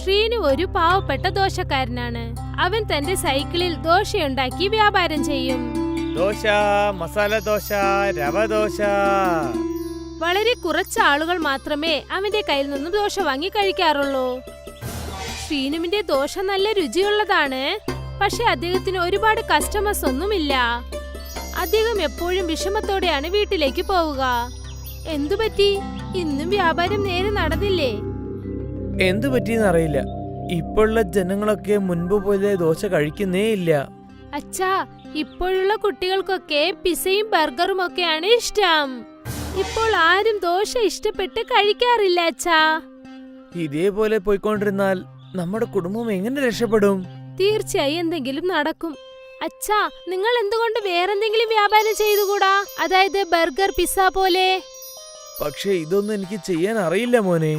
ശ്രീനു ഒരു പാവപ്പെട്ട ദോശക്കാരനാണ്. അവൻ തന്റെ സൈക്കിളിൽ ദോശയുണ്ടാക്കി വ്യാപാരം ചെയ്യും. ദോശ, മസാല ദോശ, രവ ദോശ. വളരെ കുറച്ച് ആളുകൾ മാത്രമേ അവന്റെ കയ്യിൽ നിന്നും ദോശ വാങ്ങി കഴിക്കാറുള്ളൂ. ശ്രീനുവിന്റെ ദോശ നല്ല രുചിയുള്ളതാണ്. പക്ഷെ അദ്ദേഹത്തിന് ഒരുപാട് കസ്റ്റമേഴ്സ് ഒന്നുമില്ല. അദ്ദേഹം എപ്പോഴും വിഷമത്തോടെയാണ് വീട്ടിലേക്ക് പോവുക. എന്തുപറ്റി? ഇന്നും വ്യാപാരം നേരെ നടന്നില്ലേ? എന്തു പറ്റിയെന്ന് അറിയില്ല. ഇപ്പോഴുള്ള ജനങ്ങളൊക്കെ മുൻപ് പോലെ ദോശ കഴിക്കുന്നേ ഇല്ല. അച്ഛാ, ഇപ്പോഴുള്ള കുട്ടികൾക്കൊക്കെ പിസയും ബർഗറും ഒക്കെയാണ് ഇഷ്ടം. ഇപ്പോൾ ആരും ദോശ ഇഷ്ടപ്പെട്ട് കഴിക്കാറില്ല അച്ഛാ. ഇതേപോലെ പോയിക്കൊണ്ടിരുന്നാൽ നമ്മുടെ കുടുംബം എങ്ങനെ രക്ഷപ്പെടും? തീർച്ചയായും എന്തെങ്കിലും നടക്കും. അച്ഛാ, നിങ്ങൾ എന്തുകൊണ്ട് വേറെന്തെങ്കിലും വ്യാപാരം ചെയ്തുകൂടാ? അതായത് ബർഗർ, പിസ്സ പോലെ. പക്ഷെ ഇതൊന്നും എനിക്ക് ചെയ്യാൻ അറിയില്ല മോനെ.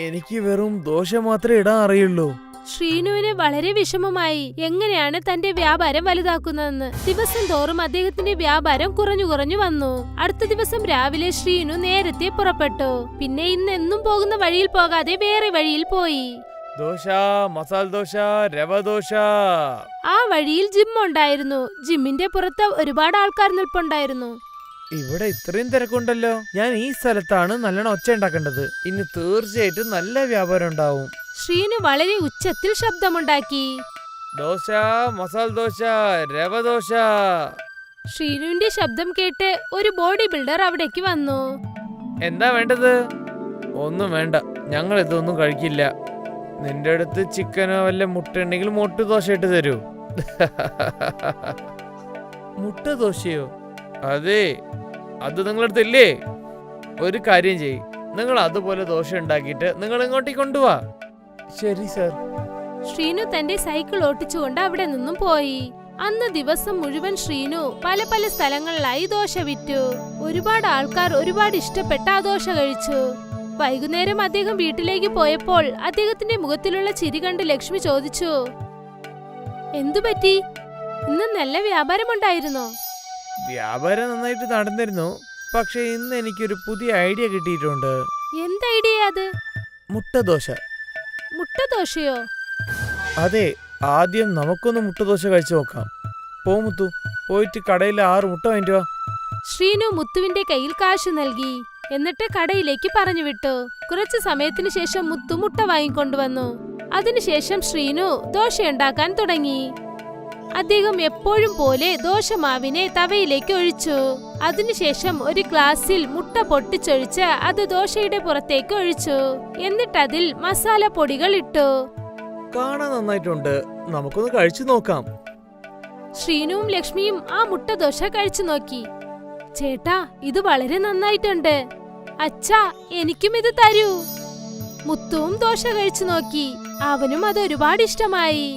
എനിക്ക് വെറും ദോശ മാത്രമേ ഇടാൻ അറിയുള്ളൂ. ശ്രീനുവിന് വളരെ വിഷമമായി. എങ്ങനെയാണ് തന്റെ വ്യാപാരം വലുതാക്കുന്നതെന്ന്. ദിവസം തോറും അദ്ദേഹത്തിന്റെ വ്യാപാരം കുറഞ്ഞു വന്നു. അടുത്ത ദിവസം രാവിലെ ശ്രീനു നേരത്തെ പുറപ്പെട്ടു. പിന്നെ ഇന്നെന്നും പോകുന്ന വഴിയിൽ പോകാതെ വേറെ വഴിയിൽ പോയി. ദോശ, മസാല ദോശ, രവ ദോശ. ആ വഴിയിൽ ജിം ഉണ്ടായിരുന്നു. ജിമ്മിന്റെ പുറത്ത് ഒരുപാട് ആൾക്കാർ നിൽപ്പുണ്ടായിരുന്നു. ഇവിടെ ഇത്രയും തിരക്കുണ്ടല്ലോ. ഞാൻ ഈ സ്ഥലത്താണ് നല്ലോണം ഒച്ച ഉണ്ടാക്കേണ്ടത്. ഇനി തീർച്ചയായിട്ടും നല്ല വ്യാപാരം ഉണ്ടാവും. ശ്രീനു വളരെ ഉച്ചത്തിൽ ശബ്ദമുണ്ടാക്കി. ദോശ, മസാല ദോശ, രവ ദോശ. ശ്രീനുവിന്റെ ശബ്ദം കേട്ട് ഒരു ബോഡി ബിൽഡർ അവിടേക്ക് വന്നു. എന്താ വേണ്ടത്? ഒന്നും വേണ്ട, ഞങ്ങൾ ഇതൊന്നും കഴിക്കില്ല. നിന്റെ അടുത്ത് ചിക്കനോ വല്ല മുട്ട ഉണ്ടെങ്കിൽ മുട്ട ദോശ ഇട്ട് തരൂ. മുട്ട ദോശയോ? അതെ, അത് നിങ്ങളടുത്ത് ഇല്ലേ? ഒരു കാര്യം ചെയ്യ്, നിങ്ങൾ അതുപോലെ ദോശ ഉണ്ടാക്കിയിട്ട് നിങ്ങൾ ഇങ്ങോട്ടേക്ക് കൊണ്ടുപോവാ. ശരി സർ. ശ്രീനു തന്റെ സൈക്കിൾ ഓട്ടിച്ചുകൊണ്ട് അവിടെ നിന്നും പോയി. അന്ന് ദിവസം മുഴുവൻ ശ്രീനു പല പല സ്ഥലങ്ങളിലായി ദോശ വിറ്റു. ഒരുപാട് ആൾക്കാർ ഒരുപാട് ഇഷ്ടപ്പെട്ട ആ ദോശ കഴിച്ചു. വൈകുന്നേരം അദ്ദേഹം വീട്ടിലേക്ക് പോയപ്പോൾ അദ്ദേഹത്തിന്റെ മുഖത്തിലുള്ള ചിരി കണ്ട് ലക്ഷ്മി ചോദിച്ചു, എന്തുപറ്റി? ഇന്ന് നല്ല വ്യാപാരമുണ്ടായിരുന്നോ? വ്യാപാരം നന്നായിട്ട് നടന്നിരുന്നു. പക്ഷെ ഇന്ന് എനിക്കൊരു പുതിയ ഐഡിയ കിട്ടിയിട്ടുണ്ട്. എന്ത് ഐഡിയ അത്? മുട്ടദോശ. മുട്ടദോശയോ? അതെ, ആദ്യം നമുക്കൊന്ന് മുട്ടദോശ കഴിച്ചു നോക്കാം. മുത്തു, പോയിട്ട് കടയിൽ 6 മുട്ട വാങ്ങിട്ട് വാ. ശ്രീനു മുത്തുവിന്റെ കയ്യിൽ കാശ് നൽകി. എന്നിട്ട് കടയിലേക്ക് പറഞ്ഞു വിട്ടു. കുറച്ചു സമയത്തിന് ശേഷം മുത്തു മുട്ട വാങ്ങിക്കൊണ്ടുവന്നു. അതിനുശേഷം ശ്രീനു ദോശയുണ്ടാക്കാൻ തുടങ്ങി. അദ്ദേഹം എപ്പോഴും പോലെ ദോശമാവിനെ തവയിലേക്ക് ഒഴിച്ചു. അതിനുശേഷം ഒരു ഗ്ലാസ്സിൽ മുട്ട പൊട്ടിച്ചൊഴിച്ച് അത് ദോശയുടെ പുറത്തേക്ക് ഒഴിച്ചു. എന്നിട്ട് അതിൽ മസാല പൊടികൾ ഇട്ടു. കാണാൻ നന്നായിട്ടുണ്ട്, നമുക്കൊന്ന് കഴിച്ചു നോക്കാം. ശ്രീനുവും ലക്ഷ്മിയും ആ മുട്ട ദോശ കഴിച്ചു നോക്കി. ചേട്ടാ, ഇത് വളരെ നന്നായിട്ടുണ്ട്. അച്ഛാ, എനിക്കും ഇത് തരൂ. മുത്തുവും ദോശ കഴിച്ചു നോക്കി. അവനും അത് ഒരുപാട് ഇഷ്ടമായി.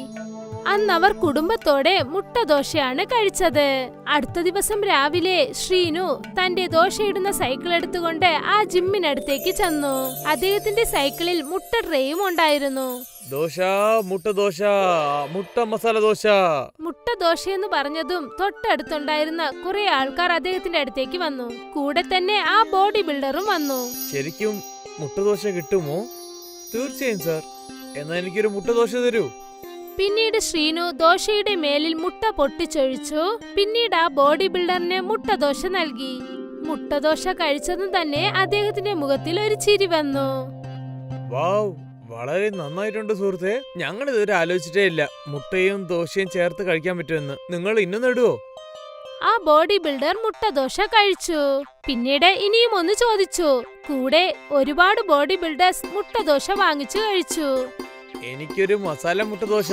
അന്നവർ കുടുംബത്തോടെ മുട്ടദോശയാണ് കഴിച്ചത്. അടുത്ത ദിവസം രാവിലെ ശ്രീനു തന്റെ ദോശയിടുന്ന സൈക്കിൾ എടുത്തുകൊണ്ട് ആ ജിമ്മിനടുത്തേക്ക് ചെന്നു. അദ്ദേഹത്തിന്റെ സൈക്കിളിൽ മുട്ട ട്രേയും ഉണ്ടായിരുന്നു. ദോശ, മുട്ടദോശ, മുട്ട മസാല ദോശ. മുട്ടദോശ എന്ന് പറഞ്ഞതും തൊട്ടടുത്തുണ്ടായിരുന്ന കുറെ ആൾക്കാർ അദ്ദേഹത്തിന്റെ അടുത്തേക്ക് വന്നു. കൂടെ തന്നെ ആ ബോഡി ബിൽഡറും വന്നു. ശരിക്കും മുട്ടദോശ കിട്ടുമോ? തീർച്ചയായും സാർ. എന്നാ എനിക്കൊരു മുട്ടദോശ തരൂ. പിന്നീട് ശ്രീനു ദോശയുടെ മേലിൽ മുട്ട പൊട്ടിച്ചൊഴിച്ചു. പിന്നീട് ആ ബോഡി ബിൽഡറിന് മുട്ടദോശ നൽകി. മുട്ടദോശ കഴിച്ചതും തന്നെ അദ്ദേഹത്തിന്റെ മുഖത്തിൽ ഒരു ചിരി വന്നു. വാവ്, വളരെ നന്നായിട്ടുണ്ട് സുഹൃത്തെ. ഞങ്ങൾ ഇതുവരെ ആലോചിച്ചിട്ടേ ഇല്ല മുട്ടയും ദോശയും ചേർത്ത് കഴിക്കാൻ പറ്റുമെന്ന്. നിങ്ങൾ ഇന്നും നേടുവോ? ആ ബോഡി ബിൽഡർ മുട്ടദോശ കഴിച്ചു. പിന്നീട് ഇനിയും ഒന്ന് ചോദിച്ചു. കൂടെ ഒരുപാട് ബോഡി ബിൽഡേഴ്സ് മുട്ടദോശ വാങ്ങിച്ചു കഴിച്ചു. എനിക്കൊരു മസാല മുട്ടദോശ.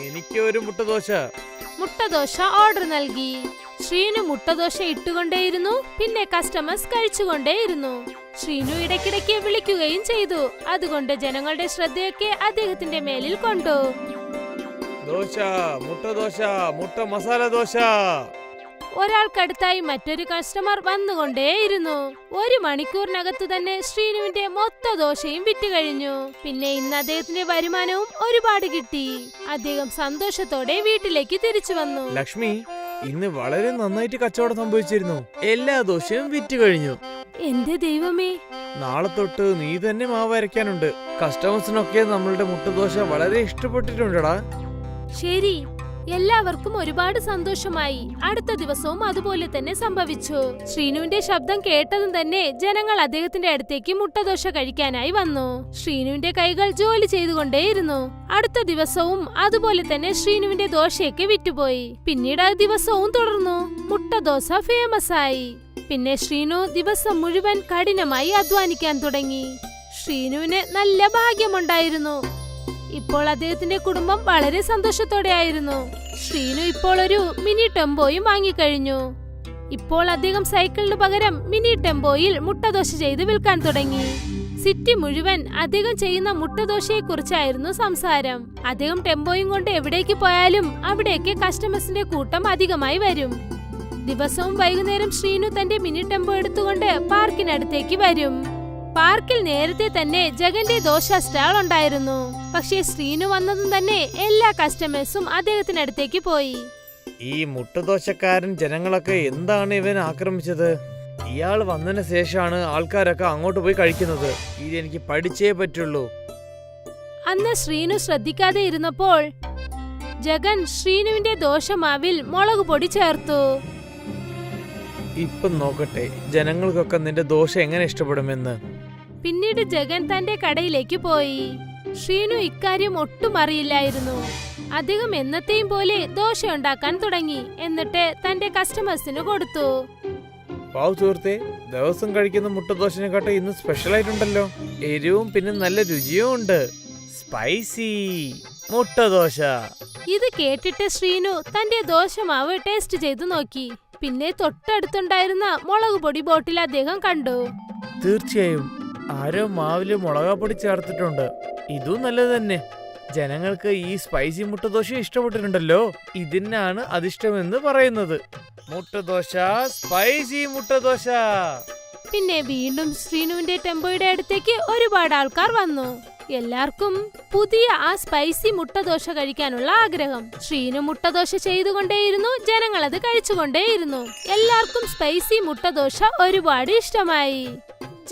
എനിക്കൊരു മുട്ടദോശ. മുട്ടദോശ ഓർഡർ നൽകി. ശ്രീനു മുട്ടദോശ ഇട്ടുകൊണ്ടേയിരുന്നു. പിന്നെ കസ്റ്റമേഴ്സ് കഴിച്ചുകൊണ്ടേയിരുന്നു. ശ്രീനു ഇടയ്ക്കിടയ്ക്ക് വിളിക്കുകയും ചെയ്തു. അതുകൊണ്ട് ജനങ്ങളുടെ ശ്രദ്ധയൊക്കെ അദ്ദേഹത്തിന്റെ മേലിൽ കൊണ്ടു. ദോശ, മുട്ടദോശ, മുട്ട മസാല ദോശ. ഒരാൾക്കടുത്തായി മറ്റൊരു കസ്റ്റമർ വന്നുകൊണ്ടേയിരുന്നു. 1 മണിക്കൂറിനകത്തു തന്നെ ശ്രീനുവിന്റെ മൊത്ത ദോശയും വിറ്റ് കഴിഞ്ഞു. പിന്നെ ഇന്ന് അദ്ദേഹത്തിന്റെ വരുമാനവും ഒരുപാട് കിട്ടി. അദ്ദേഹം സന്തോഷത്തോടെ വീട്ടിലേക്ക് തിരിച്ചു വന്നു. ലക്ഷ്മി, ഇന്ന് വളരെ നന്നായിട്ട് കച്ചവടം സംഭവിച്ചിരുന്നു. എല്ലാ ദോശയും വിറ്റ് കഴിഞ്ഞു. എന്റെ ദൈവമേ, നാളെ തൊട്ട് നീ തന്നെ മാവ് അരയ്ക്കാനുണ്ട്. കസ്റ്റമേഴ്സിനൊക്കെ നമ്മളുടെ മുട്ടദോശ വളരെ ഇഷ്ടപ്പെട്ടിട്ടുണ്ടടാ. ശരി, എല്ലാവർക്കും ഒരുപാട് സന്തോഷമായി. അടുത്ത ദിവസവും അതുപോലെ തന്നെ സംഭവിച്ചു. ശ്രീനുവിന്റെ ശബ്ദം കേട്ടതും തന്നെ ജനങ്ങൾ അദ്ദേഹത്തിന്റെ അടുത്തേക്ക് മുട്ടദോശ കഴിക്കാനായി വന്നു. ശ്രീനുവിന്റെ കൈകൾ ജോലി ചെയ്തുകൊണ്ടേയിരുന്നു. അടുത്ത ദിവസവും അതുപോലെ തന്നെ ശ്രീനുവിന്റെ ദോശയൊക്കെ വിറ്റുപോയി. പിന്നീട് ആ ദിവസവും തുടർന്നു. മുട്ടദോശ ഫേമസ് ആയി. പിന്നെ ശ്രീനു ദിവസം മുഴുവൻ കഠിനമായി അധ്വാനിക്കാൻ തുടങ്ങി. ശ്രീനുവിന് നല്ല ഭാഗ്യമുണ്ടായിരുന്നു. ഇപ്പോൾ അദ്ദേഹത്തിന്റെ കുടുംബം വളരെ സന്തോഷത്തോടെയായിരുന്നു. ശ്രീനു ഇപ്പോൾ ഒരു മിനി ടെമ്പോയും വാങ്ങിക്കഴിഞ്ഞു. ഇപ്പോൾ അദ്ദേഹം സൈക്കിളിന് പകരം മിനി ടെമ്പോയിൽ മുട്ടദോശ ചെയ്ത് വിൽക്കാൻ തുടങ്ങി. സിറ്റി മുഴുവൻ അദ്ദേഹം ചെയ്യുന്ന മുട്ടദോശയെ കുറിച്ചായിരുന്നു സംസാരം. അദ്ദേഹം ടെമ്പോയും കൊണ്ട് എവിടേക്ക് പോയാലും അവിടേക്ക് കസ്റ്റമേഴ്സിന്റെ കൂട്ടം അധികമായി വരും. ദിവസവും വൈകുന്നേരം ശ്രീനു തന്റെ മിനി ടെമ്പോ എടുത്തുകൊണ്ട് പാർക്കിനടുത്തേക്ക് വരും. പാർക്കിൽ നേരത്തെ തന്നെ ജഗന്റെ ദോശ സ്റ്റാൾ ഉണ്ടായിരുന്നു. പക്ഷേ ശ്രീനു വന്നതും തന്നെ എല്ലാ കസ്റ്റമേഴ്സും അദ്ദേഹത്തിനടുത്തേക്ക് പോയി. ഈ മുട്ടദോശക്കാരൻ ജനങ്ങളൊക്കെ എന്താണ് ഇവൻ ആക്രമിച്ചത്? ഇയാൾ വന്നതിന് ശേഷമാണ് ആൾക്കാരൊക്കെ അങ്ങോട്ട് പോയി കഴിക്കുന്നത്. ഇതെനിക്ക് പഠിച്ചേ പറ്റുള്ളൂ. അന്ന് ശ്രീനു ശ്രദ്ധിക്കാതെ ഇരുന്നപ്പോൾ ജഗൻ ശ്രീനുവിന്റെ ദോശമാവിൽ മുളക് പൊടി ചേർത്തു. ഇപ്പം നോക്കട്ടെ ജനങ്ങൾക്കൊക്കെ നിന്റെ ദോശ എങ്ങനെ ഇഷ്ടപ്പെടുമെന്ന്. പിന്നീട് ജഗൻ തന്റെ കടയിലേക്ക് പോയി. ശ്രീനു ഇക്കാര്യം ഒട്ടും അറിയില്ലായിരുന്നു. അദ്ദേഹം എന്നത്തെയും പോലെ ദോശ ഉണ്ടാക്കാൻ തുടങ്ങി. എന്നിട്ട് തന്റെ കസ്റ്റമേഴ്സിന് കൊടുത്തു. പാവ സുഹൃത്തെ, ദിവസം കഴിക്കുന്ന മുട്ടദോശനെക്കാട്ടെ ഇന്ന് സ്പെഷ്യൽ ആയിട്ടുണ്ടല്ലോ. എരിവും പിന്നെ നല്ല രുചിയും ഉണ്ട്. സ്പൈസി മുട്ടദോശ. ഇത് കേട്ടിട്ട് ശ്രീനു തന്റെ ദോശമാവ് ടേസ്റ്റ് ചെയ്തു നോക്കി. പിന്നെ തൊട്ടടുത്തുണ്ടായിരുന്ന മുളക് പൊടി ബോട്ടിൽ അദ്ദേഹം കണ്ടു. തീർച്ചയായും ആരോ മാവില് മുളകാപ്പൊടി ചേർത്തിട്ടുണ്ട്. ഇതും നല്ലത് തന്നെ. ജനങ്ങൾക്ക് ഈ സ്പൈസി മുട്ടദോശ ഇഷ്ടപ്പെട്ടിട്ടുണ്ടല്ലോ. ഇതിനാണ് അതിഷ്ടമെന്ന് പറയുന്നത്. മുട്ടദോശ, സ്പൈസി മുട്ടദോശ. പിന്നെ വീണ്ടും ശ്രീനുവിന്റെ ടെമ്പോയുടെ അടുത്തേക്ക് ഒരുപാട് ആൾക്കാർ വന്നു. എല്ലാവർക്കും പുതിയ ആ സ്പൈസി മുട്ടദോശ കഴിക്കാനുള്ള ആഗ്രഹം. ശ്രീനു മുട്ടദോശ ചെയ്തുകൊണ്ടേയിരുന്നു. ജനങ്ങൾ അത് കഴിച്ചുകൊണ്ടേയിരുന്നു. എല്ലാവർക്കും സ്പൈസി മുട്ടദോശ ഒരുപാട് ഇഷ്ടമായി.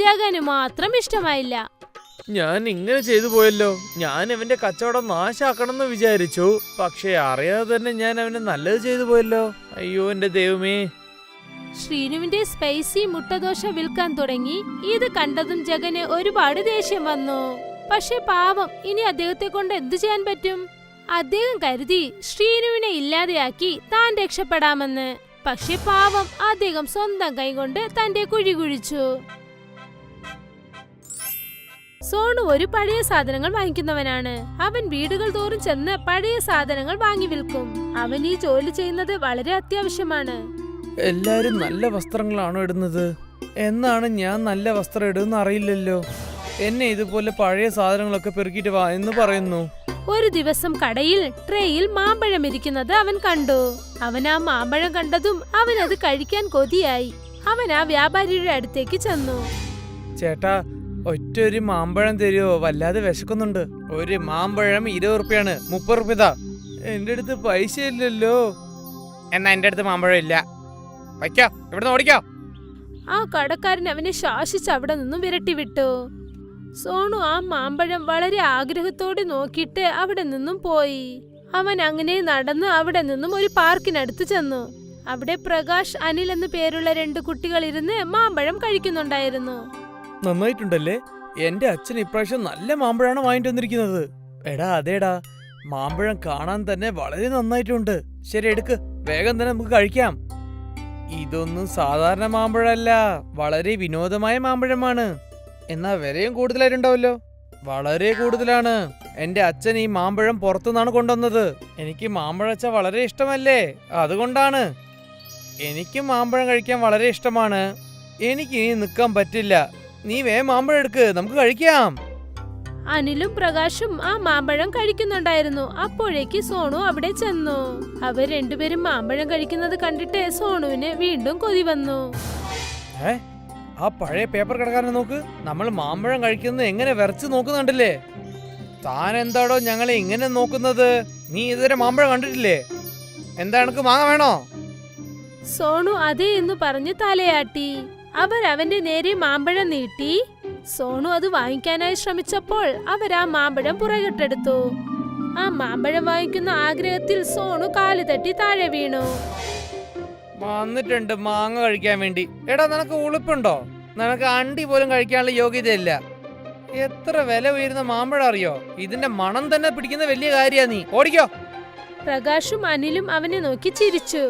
ജഗന് മാത്രം ഇഷ്ടമായില്ല. ഞാൻ ഇങ്ങനെ ചെയ്തു പോയല്ലോ. ഞാൻ അവന്റെ കച്ചവടം നാശാക്കണമെന്ന് വിചാരിച്ചു. പക്ഷെ അറിയാതെ തന്നെ ഞാൻ അവന് നല്ലത് ചെയ്തു പോയല്ലോ. അയ്യോ എന്റെ ദൈവമേ. ശ്രീനുവിന്റെ സ്പൈസി മുട്ടദോശ വിൽക്കാൻ തുടങ്ങി. ഇത് കണ്ടതും ജഗന് ഒരുപാട് ദേഷ്യം വന്നു. പക്ഷെ പാവം, ഇനി അദ്ദേഹത്തെ കൊണ്ട് എന്തു ചെയ്യാൻ പറ്റും? അദ്ദേഹം കരുതി ശ്രീനുവിനെ ഇല്ലാതെയാക്കി താൻ രക്ഷപ്പെടാമെന്ന്. പക്ഷെ പാവം, അദ്ദേഹം സ്വന്തം കൈകൊണ്ട് തന്റെ കുഴി കുഴിച്ചു. സോണു ഒരു പഴയ സാധനങ്ങൾ വാങ്ങിക്കുന്നവനാണ്. അവൻ വീടുകൾ തോറും ചെന്ന് പഴയ സാധനങ്ങൾ വാങ്ങി വിൽക്കും. അവൻ ഈ ജോലി ചെയ്യുന്നത് വളരെ അത്യാവശ്യമാണ്. എല്ലാരും നല്ല വസ്ത്രങ്ങളാണോ ഇടുന്നത്? എന്നാണ് ഞാൻ നല്ല വസ്ത്രം ഇടുന്ന അറിയില്ലല്ലോ. എന്നെ ഇതുപോലെ പഴയ സാധനങ്ങളൊക്കെ പെറുക്കിട്ട് വാ എന്ന് പറയുന്നു. ഒരു ദിവസം കടയിൽ ട്രേയിൽ മാമ്പഴം ഇരിക്കുന്നത് അവൻ കണ്ടു. അവൻ ആ മാമ്പഴം കണ്ടതും അവൻ അത് കഴിക്കാൻ കൊതിയായി. അവൻ ആ വ്യാപാരിയുടെ അടുത്തേക്ക് ചെന്നു. ചേട്ടാ, ഒറ്റൊരു മാമ്പഴം തരുമോ? വല്ലാതെ വിശക്കുന്നുണ്ട്. ഒരു മാമ്പഴം 20 റുപ്യാണ്. 30 റുപ്യ താ. എന്റെ അടുത്ത് പൈസ ഇല്ലല്ലോ. എന്നാ എന്റെ അടുത്ത് മാമ്പഴം ഇല്ല. വയ്ക്കോ, ഇവിടുന്ന് ഓടിക്കോ. ആ കടക്കാരൻ അവനെ ശാസിച്ച് അവിടെ നിന്നും വിരട്ടിവിട്ടു. സോണു ആ മാമ്പഴം വളരെ ആഗ്രഹത്തോടെ നോക്കിയിട്ട് അവിടെ നിന്നും പോയി. അവൻ അങ്ങനെ നടന്ന് അവിടെ നിന്നും ഒരു പാർക്കിനടുത്ത് ചെന്നു. അവിടെ പ്രകാശ്, അനിൽ എന്നു പേരുള്ള 2 കുട്ടികൾ ഇരുന്ന് മാമ്പഴം കഴിക്കുന്നുണ്ടായിരുന്നു. നന്നായിട്ടുണ്ടല്ലേ? എന്റെ അച്ഛൻ ഇപ്രാവശ്യം നല്ല മാമ്പഴമാണ് വാങ്ങിട്ട് വന്നിരിക്കുന്നത്. എടാ അതേടാ, മാമ്പഴം കാണാൻ തന്നെ വളരെ നന്നായിട്ടുണ്ട്. ശരി, എടുക്ക്, വേഗം തന്നെ നമുക്ക് കഴിക്കാം. ഇതൊന്നും സാധാരണ മാമ്പഴമല്ല, വളരെ വിനോദമായ മാമ്പഴമാണ്. എന്നാ വിലയും കൂടുതലായിട്ടുണ്ടാവല്ലോ. വളരെ കൂടുതലാണ്. എന്റെ അച്ഛൻ ഈ മാമ്പഴം പുറത്തുനിന്നാണ് കൊണ്ടുവന്നത്. എനിക്ക് മാമ്പഴച്ച വളരെ ഇഷ്ടമല്ലേ, അതുകൊണ്ടാണ്. എനിക്ക് മാമ്പഴം കഴിക്കാൻ വളരെ ഇഷ്ടമാണ്. എനിക്ക് ഇനി നിൽക്കാൻ പറ്റില്ല. നീ വേഗം മാമ്പഴം എടുക്ക്, നമുക്ക് കഴിക്കാം. അനിലും പ്രകാശും ആ മാമ്പഴം കഴിക്കുന്നുണ്ടായിരുന്നു. അപ്പോഴേക്ക് സോണു അവിടെ ചെന്നു. അവർ രണ്ടുപേരും മാമ്പഴം കഴിക്കുന്നത് കണ്ടിട്ട് സോണുവിന് വീണ്ടും കൊതി വന്നു. ആ പഴയ പേപ്പർ കടക്കാരനെ നോക്ക്. നമ്മൾ മാമ്പഴം കഴിക്കുന്നത് എങ്ങനെ വിറച്ച് നോക്കുന്നുണ്ടല്ലേ? താൻ എന്താടോ ഞങ്ങളെ ഇങ്ങനെ നോക്കുന്നത്? നീ ഇതുവരെ മാമ്പഴം കണ്ടിട്ടില്ലേ? എന്താ, എനക്ക് മാങ്ങ വേണോ? സോണു അതേ എന്ന് പറഞ്ഞ് തലയാട്ടി. അവർ അവന്റെ നേരെ മാമ്പഴം നീട്ടി. സോണു അത് വാങ്ങിക്കാനായി ശ്രമിച്ചപ്പോൾ അവരാ മാമ്പഴം പുറകിട്ടെടുത്തു. ആ മാമ്പഴം വാങ്ങിക്കുന്ന ആഗ്രഹത്തിൽ സോണു കാല് തട്ടി താഴെ വീണു. വന്നിട്ടുണ്ട് മാങ്ങ കഴിക്കാൻ വേണ്ടി. എടാ, നിനക്ക് ഉളുപ്പുണ്ടോ? നിനക്ക് അണ്ടി പോലും കഴിക്കാനുള്ള യോഗ്യതയില്ല. എത്ര വില ഉയരുന്ന മാമ്പഴം അറിയോ? ഇതിന്റെ മണം തന്നെ പിടിക്കുന്ന വലിയ കാര്യാ. നീ ഓടിക്കോ. പ്രകാശും അനിലും അവനെ നോക്കി ചിരിച്ചു.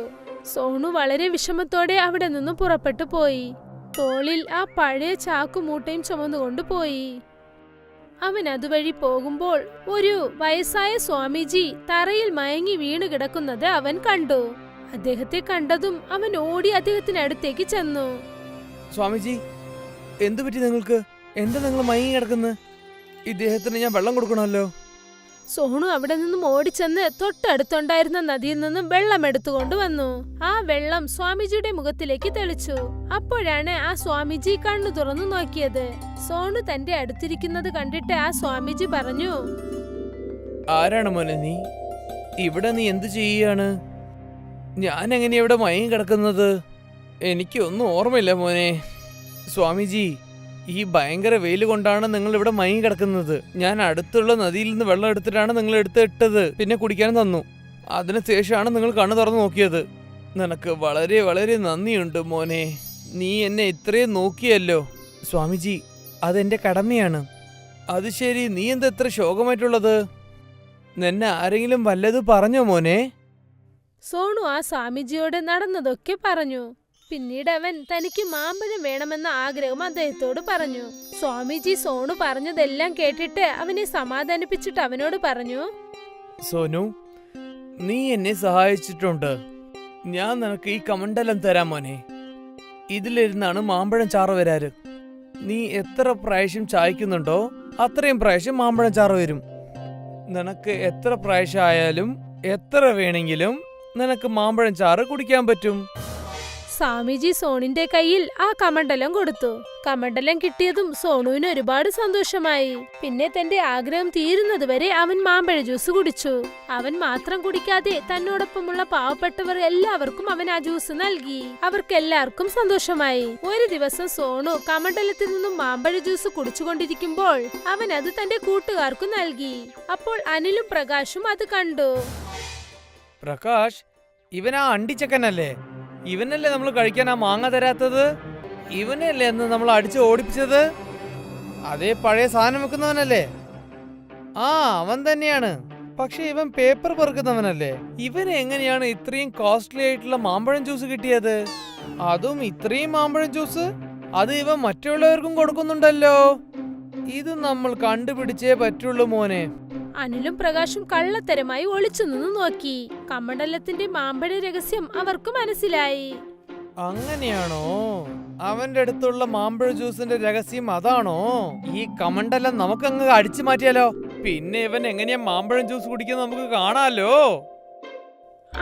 സോണു വളരെ വിഷമത്തോടെ അവിടെ നിന്ന് പുറപ്പെട്ടു പോയി. തോളിൽ ആ പഴയ ചാക്കുമൂട്ടയും ചുമന്നുകൊണ്ട് പോയി. അവൻ അതുവഴി പോകുമ്പോൾ ഒരു വയസ്സായ സ്വാമിജി തറയിൽ മയങ്ങി വീണു കിടക്കുന്നത് അവൻ കണ്ടു. അദ്ദേഹത്തെ കണ്ടതും അവൻ ഓടി അദ്ദേഹത്തിനടുത്തേക്ക് ചെന്നു. സ്വാമിജി, എന്തു പറ്റി നിങ്ങൾക്ക്? എന്താ നിങ്ങൾ മയങ്ങി കിടക്കുന്നത്? ഇദ്ദേഹത്തിന് ഞാൻ വെള്ളം കൊടുക്കണമല്ലോ. സോണു അവിടെ നിന്നും ഓടിച്ചെന്ന് തൊട്ടടുത്തുണ്ടായിരുന്ന നദിയിൽ നിന്നും വെള്ളം എടുത്തുകൊണ്ട് വന്നു. ആ വെള്ളം സ്വാമിജിയുടെ മുഖത്തിലേക്ക് തെളിച്ചു. അപ്പോഴാണ് ആ സ്വാമിജി കണ്ണു തുറന്നു നോക്കിയത്. സോണു തന്റെ അടുത്തിരിക്കുന്നത് കണ്ടിട്ട് ആ സ്വാമിജി പറഞ്ഞു, ആരാണ് മോനെ നീ? ഇവിടെ നീ എന്തു ചെയ്യാണ്? ഞാൻ എങ്ങനെയാ ഇവിടെ മയങ്ങി കിടക്കുന്നത്? എനിക്കൊന്നും ഓർമ്മയില്ല മോനെ. സ്വാമിജി, ഈ ഭയങ്കര വെയിൽ കൊണ്ടാണ് നിങ്ങൾ ഇവിടെ മയങ്ങി കിടക്കുന്നത്. ഞാൻ അടുത്തുള്ള നദിയിൽ നിന്ന് വെള്ളം എടുത്തിട്ടാണ് നിങ്ങൾ എടുത്തിട്ടത്. പിന്നെ കുടിക്കാൻ തന്നു. അതിനുശേഷമാണ് നിങ്ങൾ കണ്ണു തുറന്നു നോക്കിയത്. നിനക്ക് വളരെ വളരെ നന്ദിയുണ്ട് മോനെ. നീ എന്നെ ഇത്രയും നോക്കിയല്ലോ. സ്വാമിജി, അതെന്റെ കടമയാണ്. അത് ശരി, നീ എന്താ ഇത്ര ശോകമായിട്ടുള്ളത്? നിന്നെ ആരെങ്കിലും വല്ലതും പറഞ്ഞോ മോനെ? സോണു ആ സ്വാമിജിയോട് നടന്നതൊക്കെ പറഞ്ഞു. പിന്നീട് അവൻ തനിക്ക് മാമ്പഴം വേണമെന്ന ആഗ്രഹം അദ്ദേഹത്തോട് പറഞ്ഞു. സ്വാമിജി സോണു പറഞ്ഞതെല്ലാം കേട്ടിട്ട് അവനെ സമാധാനിപ്പിച്ചിട്ട് അവനോട് പറഞ്ഞു, സോനു, നീ എന്നെ സഹായിച്ചിട്ടുണ്ട്. ഞാൻ നിനക്ക് ഈ കമണ്ടലം തരാം മോനെ. ഇതിലിരുന്നാണ് മാമ്പഴം ചാറ് വരാറ്. നീ എത്ര പ്രാവശ്യം ചായക്കുന്നുണ്ടോ അത്രയും പ്രാവശ്യം മാമ്പഴം ചാറ് വരും. നിനക്ക് എത്ര പ്രാവശ്യം ആയാലും എത്ര വേണമെങ്കിലും നിനക്ക് മാമ്പഴം ചാറ് കുടിക്കാൻ പറ്റും. സ്വാമിജി സോണിന്റെ കയ്യിൽ ആ കമണ്ടലം കൊടുത്തു. കമണ്ടലം കിട്ടിയതും സോണുവിന് ഒരുപാട് സന്തോഷമായി. പിന്നെ തന്റെ ആഗ്രഹം തീരുന്നതുവരെ അവൻ മാമ്പഴ ജ്യൂസ് കുടിച്ചു. അവൻ മാത്രം കുടിക്കാതെ തന്നോടൊപ്പമുള്ള പാവപ്പെട്ടവർ എല്ലാവർക്കും അവൻ ആ ജ്യൂസ് നൽകി. അവർക്കെല്ലാവർക്കും സന്തോഷമായി. ഒരു ദിവസം സോണു കമണ്ടലത്തിൽ നിന്നും മാമ്പഴ ജ്യൂസ് കുടിച്ചുകൊണ്ടിരിക്കുമ്പോൾ അവൻ അത് തന്റെ കൂട്ടുകാർക്കു നൽകി. അപ്പോൾ അനിലും പ്രകാശും അത് കണ്ടു. പ്രകാശ്, ഇവനാ അണ്ടിച്ചക്കനല്ലേ? ഇവനല്ലേ നമ്മൾ കഴിക്കാൻ ആ മാങ്ങ തരാത്തത്? ഇവനല്ലേ എന്ന് നമ്മൾ അടിച്ച് ഓടിപ്പിച്ചത്? അതേ പഴയ സാധനം വെക്കുന്നവനല്ലേ? ആ, അവൻ തന്നെയാണ്. പക്ഷെ ഇവൻ പേപ്പർ പെറുക്കുന്നവനല്ലേ? ഇവന് എങ്ങനെയാണ് ഇത്രയും കോസ്റ്റ്ലി ആയിട്ടുള്ള മാമ്പഴം ജ്യൂസ് കിട്ടിയത്? അതും ഇത്രയും മാമ്പഴം ജ്യൂസ് അത് ഇവൻ മറ്റുള്ളവർക്കും കൊടുക്കുന്നുണ്ടല്ലോ. ഇത് നമ്മൾ കണ്ടുപിടിച്ചേ പറ്റുള്ളൂ മോനെ. അനിലും പ്രകാശും കള്ളത്തരമായി ഒളിച്ചു നിന്ന് നോക്കി. കമണ്ടലത്തിന്റെ മാമ്പഴ രഹസ്യം അവർക്ക് മനസ്സിലായി. അങ്ങനെയാണോ? അവന്റെ അടുത്തുള്ള മാമ്പഴ ജ്യൂസിന്റെ രഹസ്യം അതാണോ? ഈ കമണ്ടലം നമുക്കങ്ങ് അടിച്ചു മാറ്റിയാലോ? പിന്നെ ഇവൻ എങ്ങനെയാ മാമ്പഴം ജ്യൂസ് കുടിക്കുന്നത് നമുക്ക് കാണാലോ.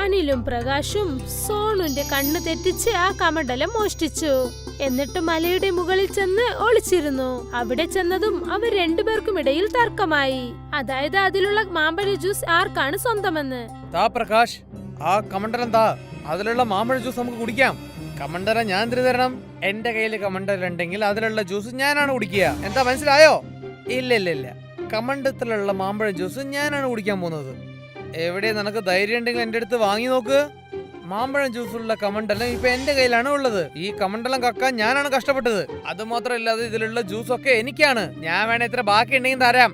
അനിലും പ്രകാശും സോണുന്റെ കണ്ണ് തെറ്റിച്ച് ആ കമണ്ടലം മോഷ്ടിച്ചു. എന്നിട്ട് മലയുടെ മുകളിൽ ചെന്ന് ഒളിച്ചിരുന്നു. അവിടെ ചെന്നതും അവർ രണ്ടുപേർക്കും ഇടയിൽ തർക്കമായി. അതായത് അതിലുള്ള മാമ്പഴ ജ്യൂസ് ആർക്കാണ് സ്വന്തമെന്ന്. താ പ്രകാശ്, ആ കമണ്ടലം താ. അതിലുള്ള മാമ്പഴ ജ്യൂസ് നമുക്ക് കുടിക്കാം. കമണ്ടലം ഞാൻ എന്തിനു തരണം? എന്റെ കയ്യിൽ കമണ്ടലം ഉണ്ടെങ്കിൽ അതിലുള്ള ജ്യൂസ് ഞാനാണ് കുടിക്കുക. എന്താ മനസ്സിലായോ? ഇല്ല ഇല്ല ഇല്ല, കമണ്ടത്തിലുള്ള മാമ്പഴ ജ്യൂസ് ഞാനാണ് കുടിക്കാൻ പോകുന്നത്. എവിടെ നിനക്ക് ധൈര്യം ഉണ്ടെങ്കിൽ എന്റെ അടുത്ത് വാങ്ങി നോക്ക്. മാമ്പഴം ജ്യൂസുള്ള കമണ്ടലം ഇപ്പൊ എന്റെ കയ്യിലാണ് ഉള്ളത്. ഈ കമണ്ടലം കക്കാൻ ഞാനാണ് കഷ്ടപ്പെട്ടത്. അത് മാത്രമല്ലാതെ ഇതിലുള്ള ജ്യൂസൊക്കെ എനിക്കാണ്. ഞാൻ വേണേ ഇത്ര ബാക്കി ഉണ്ടെങ്കിൽ തരാം.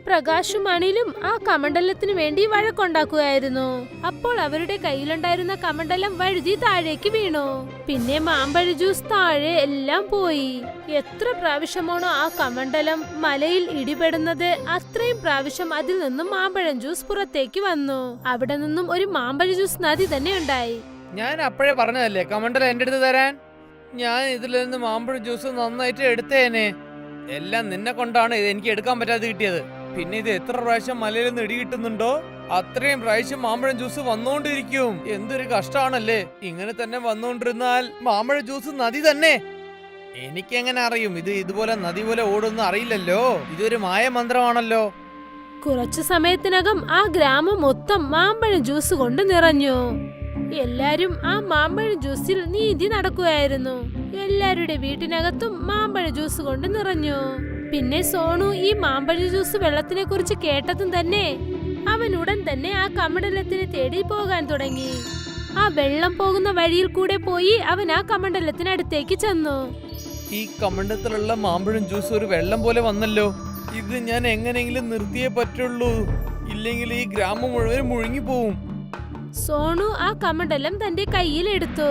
പ്രകാശും അനിലും ആ കമണ്ടലത്തിന് വേണ്ടി വഴക്കുണ്ടാക്കുകയായിരുന്നു. അപ്പോൾ അവരുടെ കയ്യിലുണ്ടായിരുന്ന കമണ്ടലം വഴുതി താഴേക്ക് വീണു. പിന്നെ മാമ്പഴ ജ്യൂസ് താഴെ എല്ലാം പോയി. എത്ര പ്രാവശ്യമാണോ ആ കമണ്ടലം മലയിൽ ഇടിപെടുന്നത് അത്രയും പ്രാവശ്യം അതിൽ നിന്നും മാമ്പഴം ജ്യൂസ് പുറത്തേക്ക് വന്നു. അവിടെ നിന്നും ഒരു മാമ്പഴ ജ്യൂസ് നദി തന്നെ ഉണ്ടായി. ഞാൻ അപ്പോഴേ പറഞ്ഞതല്ലേ കമണ്ടലം എന്റെ അടുത്ത് തരാൻ. ഞാൻ ഇതിൽ നിന്ന് മാമ്പഴ ജ്യൂസ് നന്നായിട്ട് എടുത്തേനെ. എല്ലാം നിന്നെ കൊണ്ടാണ് ഇത് എനിക്ക് എടുക്കാൻ പറ്റാതെ കിട്ടിയത്. പിന്നെ ഇത് എത്ര പ്രാവശ്യം മലയിൽ നിന്ന് ഇടി കിട്ടുന്നുണ്ടോ അത്രയും പ്രാവശ്യം മാമ്പഴം ജ്യൂസ് വന്നുകൊണ്ടിരിക്കും. എന്തൊരു കഷ്ടമാണല്ലേ. ഇങ്ങനെ തന്നെ വന്നുകൊണ്ടിരുന്നാൽ മാമ്പഴ ജ്യൂസ് നദി തന്നെ. എനിക്കെങ്ങനെ അറിയും ഇത് ഇതുപോലെ നദി പോലെ ഓടുന്ന അറിയില്ലല്ലോ. ഇതൊരു മായമന്ത്രമാണല്ലോ. കുറച്ചു സമയത്തിനകം ആ ഗ്രാമം മൊത്തം മാമ്പഴം ജ്യൂസ് കൊണ്ട് നിറഞ്ഞു. എല്ലാരും ആ മാമ്പഴം ജ്യൂസിൽ നീന്തി നടക്കുകയായിരുന്നു. എല്ലാവരുടെ വീട്ടിനകത്തും മാമ്പഴ ജ്യൂസ് കൊണ്ട് നിറഞ്ഞു. പിന്നെ സോണു ഈ മാമ്പഴ ജ്യൂസ് വെള്ളത്തിനെ കുറിച്ച് കേട്ടതും തന്നെ അവൻ ഉടൻ തന്നെ ആ കമണ്ഡലത്തിനെ തേടി പോകാൻ തുടങ്ങി. ആ വെള്ളം പോകുന്ന വഴിയിൽ കൂടെ പോയി അവൻ ആ കമണ്ഡലത്തിനടുത്തേക്ക് ചെന്നു. ഈ കമണ്ടത്തിലുള്ള മാമ്പഴം ജ്യൂസ് ഒരു വെള്ളം പോലെ വന്നല്ലോ. ഇത് ഞാൻ എങ്ങനെയെങ്കിലും നിർത്തിയേ പറ്റുള്ളൂ, ഇല്ലെങ്കിൽ ഈ ഗ്രാമം മുഴുവൻ മുഴുങ്ങിപ്പോവും. സോണു ആ കമണ്ഡലം തന്റെ കയ്യിലെടുത്തു.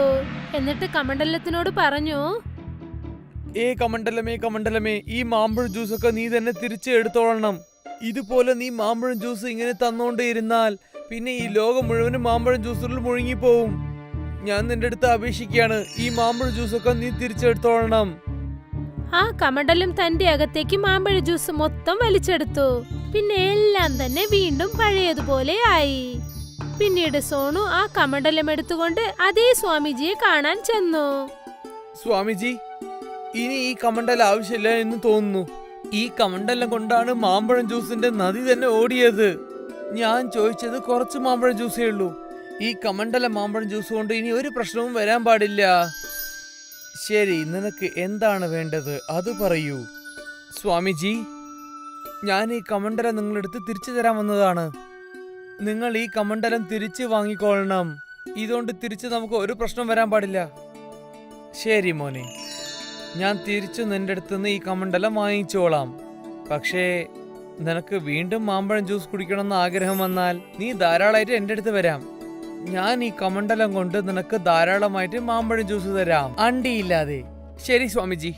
എന്നിട്ട് കമണ്ഡലത്തിനോട് പറഞ്ഞു, കമണ്ടലമേ, ഈ മാമ്പഴ ജ്യൂസൊക്കെ നീ തന്നെ തിരിച്ച് എടുത്തോളണം. ഇതുപോലെ നീ മാമ്പഴം ജ്യൂസ് ഇങ്ങനെ തന്നോണ്ടേ ഇരുന്നാൽ പിന്നെ ഈ ലോകം മുഴുവനും മാമ്പഴം ജ്യൂസുകളിൽ മുഴുങ്ങിപ്പോവും. ഞാൻ നിന്റെ അടുത്ത് അപേക്ഷിക്കുകയാണ്, ഈ മാമ്പഴ ജ്യൂസൊക്കെ നീ തിരിച്ചെടുത്തോളണം. ആ കമണ്ഡലം തന്റെ അകത്തേക്ക് മാമ്പഴ ജ്യൂസ് മൊത്തം വലിച്ചെടുത്തു. പിന്നെ എല്ലാം തന്നെ വീണ്ടും പഴയതുപോലെ ആയി. പിന്നീട് സോണു ആ കമണ്ഡലം എടുത്തുകൊണ്ട് അതേ സ്വാമിജിയെ കാണാൻ ചെന്നു. സ്വാമിജി, ഇനി ഈ കമണ്ടലം ആവശ്യമില്ല എന്ന് തോന്നുന്നു. ഈ കമണ്ടലം കൊണ്ടാണ് മാമ്പഴം ജ്യൂസിന്റെ നദി തന്നെ ഓടിയത്. ഞാൻ ചോദിച്ചത് കുറച്ച് മാമ്പഴം ജ്യൂസേ ഉള്ളൂ. ഈ കമണ്ടല മാമ്പഴം ജ്യൂസ് കൊണ്ട് ഇനി ഒരു പ്രശ്നവും വരാൻ പാടില്ല. ശരി, നിനക്ക് എന്താണ് വേണ്ടത് അത് പറയൂ. സ്വാമിജി, ഞാൻ ഈ കമണ്ടലം നിങ്ങളെടുത്ത് തിരിച്ചു തരാൻ വന്നതാണ്. നിങ്ങൾ ഈ കമണ്ടലം തിരിച്ചു വാങ്ങിക്കൊള്ളണം. ഇതുകൊണ്ട് തിരിച്ച് നമുക്ക് ഒരു പ്രശ്നം വരാൻ പാടില്ല. ശരി മോനെ, ഞാൻ തിരിച്ചു നിന്റെ അടുത്തുനിന്ന് ഈ കമണ്ടലം വാങ്ങിച്ചോളാം. പക്ഷേ നിനക്ക് വീണ്ടും മാമ്പഴം ജ്യൂസ് കുടിക്കണമെന്ന് ആഗ്രഹം വന്നാൽ നീ ധാരാളമായിട്ട് എൻ്റെ അടുത്ത് വരാം. ഞാൻ ഈ കമണ്ടലം കൊണ്ട് നിനക്ക് ധാരാളമായിട്ട് മാമ്പഴം ജ്യൂസ് തരാം, അണ്ടിയില്ലാതെ. ശരി സ്വാമിജി,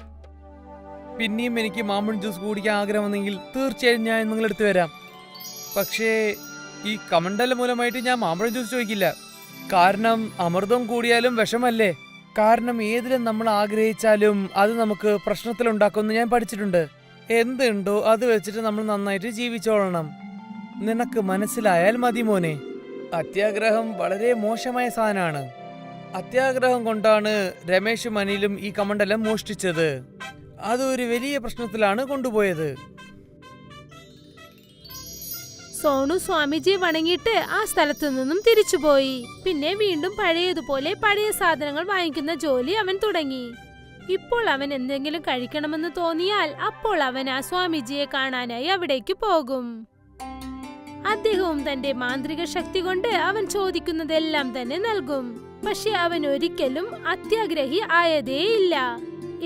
പിന്നെയും എനിക്ക് മാമ്പഴം ജ്യൂസ് കുടിക്കാൻ ആഗ്രഹം വന്നെങ്കിൽ തീർച്ചയായും ഞാൻ നിങ്ങളെടുത്ത് വരാം. പക്ഷേ ഈ കമണ്ടലം മൂലമായിട്ട് ഞാൻ മാമ്പഴം ജ്യൂസ് ചോദിക്കില്ല. കാരണം അമൃതം കൂടിയാലും വിഷമല്ലേ. കാരണം ഏതിലും നമ്മൾ ആഗ്രഹിച്ചാലും അത് നമുക്ക് പ്രശ്നത്തിലുണ്ടാക്കുമെന്ന് ഞാൻ പഠിച്ചിട്ടുണ്ട്. എന്തുണ്ടോ അത് വെച്ചിട്ട് നമ്മൾ നന്നായിട്ട് ജീവിച്ചോളണം. നിനക്ക് മനസ്സിലായാൽ മതി മോനെ. അത്യാഗ്രഹം വളരെ മോശമായ സാധനമാണ്. അത്യാഗ്രഹം കൊണ്ടാണ് രമേശും അനിലും ഈ കമണ്ടലം മോഷ്ടിച്ചത്. അതൊരു വലിയ പ്രശ്നത്തിലാണ് കൊണ്ടുപോയത്. സോണു സ്വാമിജിയെ വണങ്ങിയിട്ട് ആ സ്ഥലത്തു നിന്നും തിരിച്ചുപോയി. പിന്നെ വീണ്ടും പഴയതുപോലെ പഴയ സാധനങ്ങൾ വാങ്ങിക്കുന്ന ജോലി അവൻ തുടങ്ങി. ഇപ്പോൾ അവൻ എന്തെങ്കിലും കഴിക്കണമെന്ന് തോന്നിയാൽ അപ്പോൾ അവൻ ആ സ്വാമിജിയെ കാണാനായി അവിടേക്ക് പോകും. അദ്ദേഹവും തന്റെ മാന്ത്രിക ശക്തി കൊണ്ട് അവൻ ചോദിക്കുന്നതെല്ലാം തന്നെ നൽകും. പക്ഷെ അവൻ ഒരിക്കലും അത്യാഗ്രഹി ആയതേയില്ല.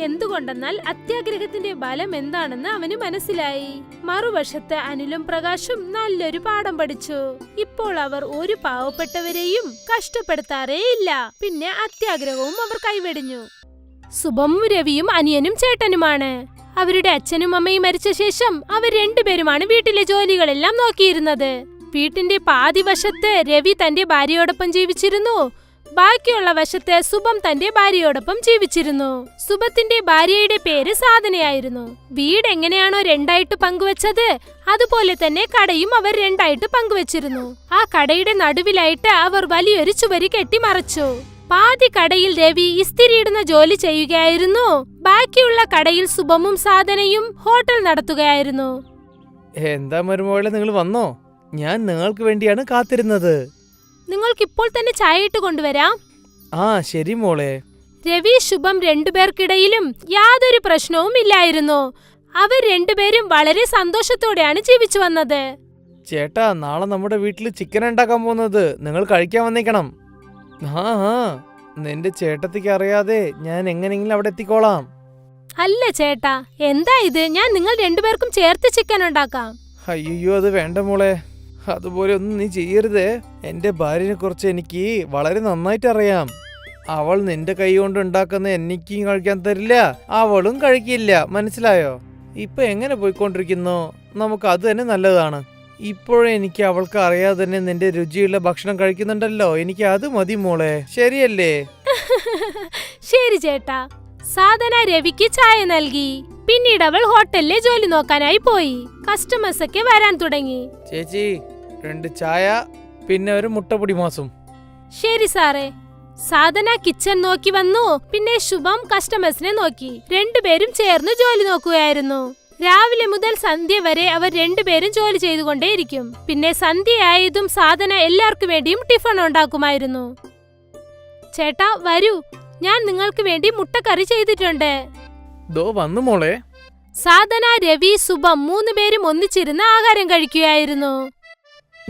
എന്തുകൊണ്ടെന്നാൽ അത്യാഗ്രഹത്തിന്റെ ബലം എന്താണെന്ന് അവന് മനസ്സിലായി. മറുവശത്ത് അനിലും പ്രകാശും നല്ലൊരു പാഠം പഠിച്ചു. ഇപ്പോൾ അവർ ഒരു പാവപ്പെട്ടവരെയും കഷ്ടപ്പെടുത്താറേയില്ല. പിന്നെ അത്യാഗ്രഹവും അവർ കൈവെടിഞ്ഞു. സുബമും രവിയും അനിയനും ചേട്ടനുമാണ്. അവരുടെ അച്ഛനും അമ്മയും മരിച്ച ശേഷം അവർ രണ്ടുപേരുമാണ് വീട്ടിലെ ജോലികളെല്ലാം നോക്കിയിരുന്നത്. വീട്ടിന്റെ പാതി വശത്ത് രവി തന്റെ ഭാര്യയോടൊപ്പം ജീവിച്ചിരുന്നു. ബാക്കിയുള്ള വശത്ത് സുബം തന്റെ ഭാര്യയോടൊപ്പം ജീവിച്ചിരുന്നു. സുബത്തിന്റെ ഭാര്യയുടെ പേര് സാധനയായിരുന്നു. വീട് എങ്ങനെയാണോ രണ്ടായിട്ട് പങ്കുവച്ചത് അതുപോലെ തന്നെ കടയും അവർ രണ്ടായിട്ട് പങ്കുവച്ചിരുന്നു. ആ കടയുടെ നടുവിലായിട്ട് അവർ വലിയൊരു ചുവര് കെട്ടിമറച്ചു. പാതി കടയിൽ രവി ഇസ്തിരിയിടുന്ന ജോലി ചെയ്യുകയായിരുന്നു. ബാക്കിയുള്ള കടയിൽ സുബമും സാധനയും ഹോട്ടൽ നടത്തുകയായിരുന്നു. എന്താ മരുമോളെ, നിങ്ങൾ വന്നോ? ഞാൻ നിങ്ങൾക്ക് വേണ്ടിയാണ് കാത്തിരുന്നത്. നിങ്ങൾക്കിപ്പോൾ തന്നെ ചായ ഇട്ട് കൊണ്ടുവരാം. ആ ശരി മോളെ. രവി ശുഭം രണ്ടുപേർക്കിടയിലും യാതൊരു പ്രശ്നവും ഇല്ലായിരുന്നു. അവർ രണ്ടുപേരും വളരെ സന്തോഷത്തോടെയാണ് ജീവിച്ചു വന്നത്. ചേട്ടാ, നാളെ നമ്മുടെ വീട്ടിൽ ചിക്കൻ ഉണ്ടാക്കാൻ പോകുന്നത്, നിങ്ങൾ കഴിക്കാൻ വന്നേക്കണം. ആ നിന്റെ ചേട്ടത്തിക്ക് അറിയാതെ ഞാൻ എങ്ങനെയെങ്കിലും അവിടെ എത്തിക്കോളാം. അല്ല ചേട്ടാ, എന്താ ഇത്? ഞാൻ നിങ്ങൾ രണ്ടുപേർക്കും ചേർത്ത് ചിക്കൻ ഉണ്ടാക്കാം. അയ്യോ, അത് വേണ്ട മോളെ. അതുപോലെ ഒന്നും നീ ചെയ്യരുതേ. എന്റെ ഭാര്യനെ കുറിച്ച് എനിക്ക് വളരെ നന്നായിട്ട് അറിയാം. അവൾ നിന്റെ കൈ കൊണ്ട് ഉണ്ടാക്കുന്ന എനിക്കും കഴിക്കാൻ തരില്ല, അവളും കഴിക്കില്ല. മനസ്സിലായോ? ഇപ്പൊ എങ്ങനെ പോയിക്കൊണ്ടിരിക്കുന്നോ നമുക്ക് അത് തന്നെ നല്ലതാണ്. ഇപ്പോഴേ എനിക്ക് അവൾക്ക് അറിയാതെ തന്നെ നിന്റെ രുചിയുള്ള ഭക്ഷണം കഴിക്കുന്നുണ്ടല്ലോ, എനിക്ക് അത് മതി മോളെ. ശരിയല്ലേ? ശരി ചേട്ടാ. സാധന രവിക്ക് ചായ നൽകി. പിന്നീട് അവൾ ഹോട്ടലിലെ ജോലി നോക്കാനായി പോയി. കസ്റ്റമേഴ്സ് ഒക്കെ വരാൻ തുടങ്ങി. ചേച്ചി, 2 ചായ പിന്നെ ഒരു മുട്ടപ്പൊടി മാസും. ശരി സാറേ. സാധന കിച്ചൺ നോക്കി വന്നു. പിന്നെ ശുഭം കസ്റ്റമേഴ്സിനെ നോക്കി. രണ്ടുപേരും ചേർന്ന് ജോലി നോക്കുകയായിരുന്നു. രാവിലെ മുതൽ സന്ധ്യ വരെ അവർ രണ്ടുപേരും ജോലി ചെയ്തുകൊണ്ടേയിരിക്കും. പിന്നെ സന്ധ്യയായതും സാധന എല്ലാവർക്കും വേണ്ടിയും ടിഫൺ ഉണ്ടാക്കുമായിരുന്നു. ചേട്ടാ വരൂ, ഞാൻ നിങ്ങൾക്ക് വേണ്ടി മുട്ടക്കറി ചെയ്തിട്ടുണ്ട്. ദോ വന്നു മോളെ. സാധന, രവി, സുഭം 3 പേരും ഒന്നിച്ചിരുന്ന് ആഹാരം കഴിക്കുകയായിരുന്നു.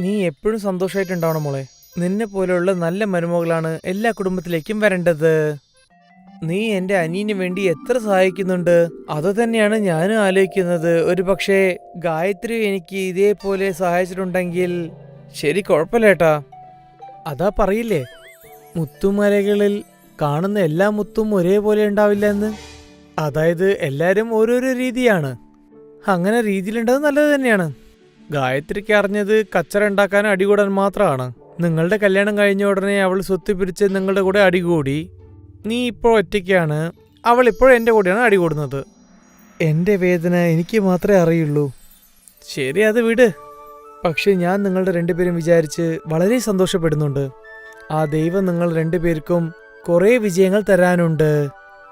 നീ എപ്പോഴും സന്തോഷമായിട്ടുണ്ടാവണം മോളെ. നിന്നെ പോലെയുള്ള നല്ല മരുമകളാണ് എല്ലാ കുടുംബത്തിലേക്കും വരേണ്ടത്. നീ എന്റെ അനിയന് വേണ്ടി എത്ര സഹായിക്കുന്നുണ്ട്. അത് തന്നെയാണ് ഞാനും ആലോചിക്കുന്നത്. ഒരു പക്ഷേ ഗായത്രി എനിക്ക് ഇതേപോലെ സഹായിച്ചിട്ടുണ്ടെങ്കിൽ ശരി, കുഴപ്പമില്ലേട്ടാ. അതാ പറയില്ലേ, മുത്തുമലകളിൽ കാണുന്ന എല്ലാ മുത്തും ഒരേപോലെ ഉണ്ടാവില്ല എന്ന്. അതായത് എല്ലാവരും ഓരോരോ രീതിയാണ്. അങ്ങനെ രീതിയിലുണ്ടത് നല്ലത് തന്നെയാണ്. ഗായത്രിക്ക് അറിഞ്ഞത് കച്ചറ ഉണ്ടാക്കാൻ അടികൂടാൻ മാത്രമാണ്. നിങ്ങളുടെ കല്യാണം കഴിഞ്ഞ ഉടനെ അവൾ സ്വത്ത് പിരിച്ച് നിങ്ങളുടെ കൂടെ അടികൂടി. നീ ഇപ്പോൾ ഒറ്റയ്ക്കാണ്, അവൾ ഇപ്പോൾ എൻ്റെ കൂടെയാണ് അടികൂടുന്നത്. എൻ്റെ വേദന എനിക്ക് മാത്രമേ അറിയുള്ളൂ. ശരി, അത് വിട്. പക്ഷെ ഞാൻ നിങ്ങളുടെ രണ്ടുപേരും വിചാരിച്ച് വളരെ സന്തോഷപ്പെടുന്നുണ്ട്. ആ ദൈവം നിങ്ങൾ രണ്ടുപേർക്കും കുറേ വിജയങ്ങൾ തരാനുണ്ട്.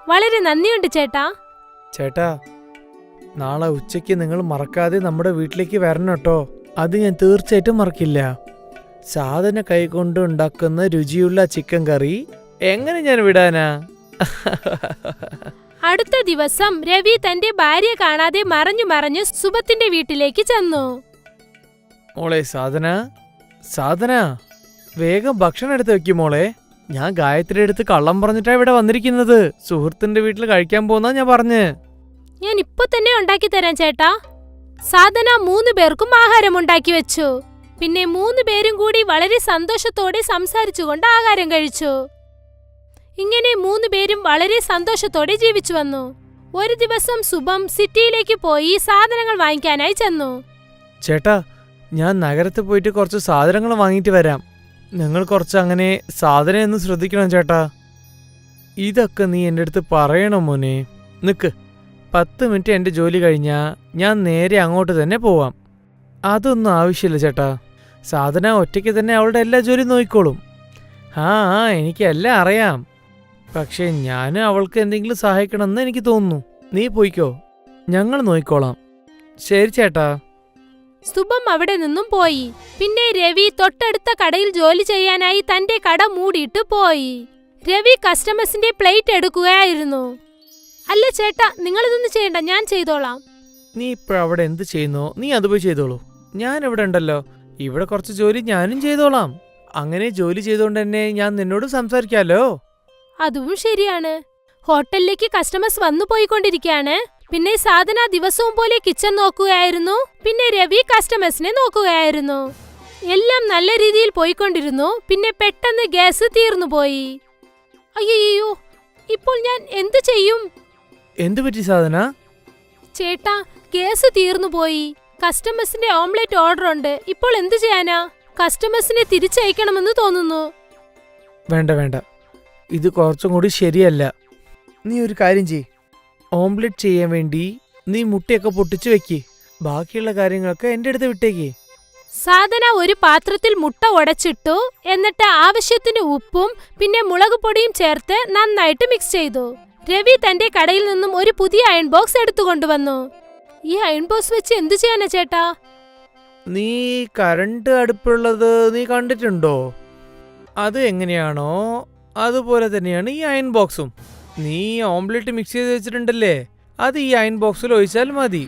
വളരെ നന്ദിയുണ്ട് ചേട്ടാ. ചേട്ടാ, നാളെ ഉച്ചയ്ക്ക് നിങ്ങൾ മറക്കാതെ നമ്മുടെ വീട്ടിലേക്ക് വരണം കേട്ടോ. അത് ഞാൻ തീർച്ചയായിട്ടും മറക്കില്ല. സാധന കൈകൊണ്ട് ഉണ്ടാക്കുന്ന രുചിയുള്ള ചിക്കൻ കറി എങ്ങനെ ഞാൻ വിടാനാ? അടുത്ത ദിവസം രവി തന്റെ ഭാര്യ കാണാതെ മറഞ്ഞു സുഭത്തിന്റെ വീട്ടിലേക്ക് ചെന്നു. മോളെ സാധന, വേഗം ഭക്ഷണം എടുത്ത് വെക്കും മോളെ. ഞാൻ ഗായത്രിയുടെ അടുത്ത് കള്ളം പറഞ്ഞിട്ടാ ഇവിടെ വന്നിരിക്കുന്നത്. സുഹൃത്തിന്റെ വീട്ടിൽ കഴിക്കാൻ പോന്നാ ഞാൻ പറഞ്ഞ്. ഞാൻ ഇപ്പൊ തന്നെ ഉണ്ടാക്കി തരാം ചേട്ടാ. സാധന 3 പേർക്കും ആഹാരം ഉണ്ടാക്കി വെച്ചു. പിന്നെ 3 പേരും കൂടി വളരെ സന്തോഷത്തോടെ സംസാരിച്ചുകൊണ്ട് ആഹാരം കഴിച്ചു. ഇങ്ങനെ 3 പേരും വളരെ സന്തോഷത്തോടെ ജീവിച്ചു വന്നു. ഒരു ദിവസം സുഭം സിറ്റിയിലേക്ക് പോയി സാധനങ്ങൾ വാങ്ങിക്കാനായി ചെന്നു. ചേട്ടാ, ഞാൻ നഗരത്തിൽ പോയിട്ട് കുറച്ച് സാധനങ്ങൾ വാങ്ങിയിട്ട് വരാം. നിങ്ങൾ കുറച്ച് അങ്ങനെ സാധനം ഒന്ന് ശ്രദ്ധിക്കണം ചേട്ടാ. ഇതൊക്കെ നീ എൻ്റെ അടുത്ത് പറയണം മോനെ. നിക്ക്, 10 മിനിറ്റ് എൻ്റെ ജോലി കഴിഞ്ഞാൽ ഞാൻ നേരെ അങ്ങോട്ട് തന്നെ പോവാം. അതൊന്നും ആവശ്യമില്ല ചേട്ടാ. സാധന ഒറ്റയ്ക്ക് തന്നെ അവളുടെ എല്ലാ ജോലിയും നോക്കിക്കോളും. ആ എനിക്കെല്ലാം അറിയാം. പക്ഷേ ഞാൻ അവൾക്ക് എന്തെങ്കിലും സഹായിക്കണമെന്ന് എനിക്ക് തോന്നുന്നു. നീ പോയിക്കോ, ഞങ്ങൾ നോക്കിക്കോളാം. ശരി ചേട്ടാ. സുഭം അവിടെ നിന്നും പോയി. പിന്നെ രവി തൊട്ടടുത്ത കടയിൽ ജോലി ചെയ്യാനായി തന്റെ കട മൂടിയിട്ട് പോയി. രവി കസ്റ്റമേഴ്സിന്റെ പ്ലേറ്റ് എടുക്കുകയായിരുന്നു. അല്ല ചേട്ടാ, നിങ്ങളിതൊന്നും ചെയ്യണ്ട, ഞാൻ ചെയ്തോളാം. നീ ഇപ്പോഴവിടെ എന്ത് ചെയ്യുന്നോ നീ അത് പോയി ചെയ്തോളൂ. ഞാൻ ഇവിടെ ഉണ്ടല്ലോ. ഇവിടെ കുറച്ച് ജോലി ഞാനും ചെയ്തോളാം. അങ്ങനെ ജോലി ചെയ്തോണ്ട് തന്നെ ഞാൻ നിന്നോട് സംസാരിക്കാലോ. അതും ശരിയാണ്. ഹോട്ടലിലേക്ക് കസ്റ്റമേഴ്സ് വന്നു പോയിക്കൊണ്ടിരിക്കുകയാണ്. പിന്നെ സാധന ദിവസവും പോലെ കിച്ചൺ നോക്കുകയായിരുന്നു. പിന്നെ രവി കസ്റ്റമേഴ്സിനെ നോക്കുകയായിരുന്നു. എല്ലാം നല്ല രീതിയിൽ പോയിക്കൊണ്ടിരുന്നു. പിന്നെ പെട്ടെന്ന് ഗ്യാസ് തീർന്നുപോയി. അയ്യോ, ഇപ്പോൾ ഞാൻ എന്തു ചെയ്യും? എന്തു പറ്റി സാധന? ചേട്ടാ, ഗ്യാസ് തീർന്നുപോയി. കസ്റ്റമേഴ്സിന്റെ ഓംലെറ്റ് ഓർഡർ ഉണ്ട്. ഇപ്പോൾ എന്തു ചെയ്യാനാ? കസ്റ്റമേഴ്സിനെ തിരിച്ചയക്കണമെന്ന് തോന്നുന്നു. വേണ്ട, ഇത് കുറച്ചും കൂടി ശരിയല്ല. നീ ഒരു കാര്യം ചെയ്. ഓംലെറ്റ് ചെയ്യാൻ വേണ്ടി നീ മുട്ടയൊക്കെ പൊട്ടിച്ചു വെക്ക്. ബാക്കിയുള്ള കാര്യങ്ങളൊക്കെ എൻ്റെ അടുത്ത് വിട്ടേക്ക്. സാധന ഒരു പാത്രത്തിൽ മുട്ട ഉടച്ചിട്ടു. എന്നിട്ട് ആവശ്യത്തിന് ഉപ്പും പിന്നെ മുളക് പൊടിയും ചേർത്ത് നന്നായിട്ട് മിക്സ് ചെയ്തു. രവി തന്റെ കടയിൽ നിന്നും ഒരു പുതിയ അയൺ ബോക്സ് എടുത്തുകൊണ്ടുവന്നു. ഈ അയൺ ബോക്സ് വെച്ച് എന്തു ചെയ്യാനാ ചേട്ടാ? നീ കറണ്ട് അടുപ്പുള്ളത് നീ കണ്ടിട്ടുണ്ടോ? അത് എങ്ങനെയാണോ അതുപോലെ തന്നെയാണ് ഈ അയൺ ബോക്സും. നീ ഓംലെറ്റ് മിക്സ് ചെയ്ത് വെച്ചിട്ടുണ്ടല്ലേ, അത് ഈ അയൺ ബോക്സിൽ ഒഴിച്ചാൽ മതി.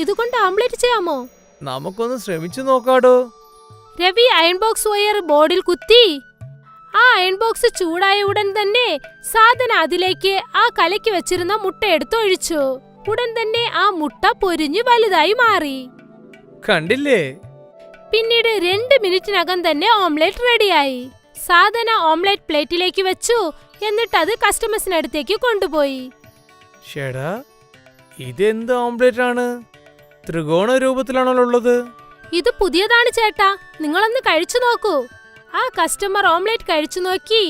ഇതുകൊണ്ട് ഓംലെറ്റ് ചെയ്യാമോ? നമുക്കൊന്ന് ശ്രമിച്ചു നോക്കാടോ. രവി അയൺ ബോക്സ് വയർ ബോർഡിൽ കുത്തി. ആ അയൺ ബോക്സ് ചൂടായ ഉടൻ തന്നെ സാധന അതിലേക്ക് ആ കലക്കി വെച്ചിരുന്ന മുട്ട എടുത്ത് ഒഴിച്ചു. ഉടൻ തന്നെ ആ മുട്ട പൊരിഞ്ഞു വലുതായി മാറി. കണ്ടില്ലേ? പിന്നീട് 2 മിനിറ്റിനകം തന്നെ ഓംലെറ്റ് റെഡിയായി. സാധന ഓംലെറ്റ് പ്ലേറ്റിലേക്ക് വെച്ചു. എന്നിട്ട് അത് കസ്റ്റമേഴ്സിനടുത്തേക്ക് കൊണ്ടുപോയി. ഷേടാ, ഇതെന്ത് ഓംലെറ്റ് ആണ്? ത്രികോണ രൂപത്തിലാണല്ലോ ഉള്ളത്. ഇത് പുതിയതാണ് ചേട്ടാ, നിങ്ങളൊന്ന് കഴിച്ചു നോക്കൂ. ആ കസ്റ്റമർ ഓംലെറ്റ് കഴിച്ചു നോക്കി.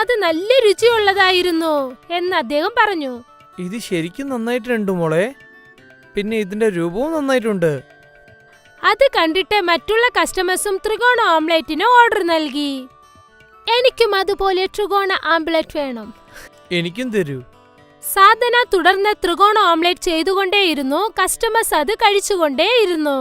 അത് നല്ല രുചിയുള്ളതായിരുന്നു എന്ന് അദ്ദേഹം പറഞ്ഞു. ഇത് ശരിക്കും നന്നായിട്ടുണ്ട് മോളെ. പിന്നെ ഇതിന്റെ രൂപവും നന്നായിട്ടുണ്ട്. അത് കണ്ടിട്ട് മറ്റുള്ള കസ്റ്റമേഴ്സും ത്രികോണ ഓംലെറ്റിന് ഓർഡർ നൽകി. എനിക്കും അതുപോലെ ത്രികോണ ഓംലെറ്റ് വേണം. എനിക്കും തരൂ. സാധന തുടർന്ന് ത്രികോണ ഓംലെറ്റ് ചെയ്തുകൊണ്ടേയിരുന്നു. കസ്റ്റമേഴ്സ് അത് കഴിച്ചുകൊണ്ടേയിരുന്നു.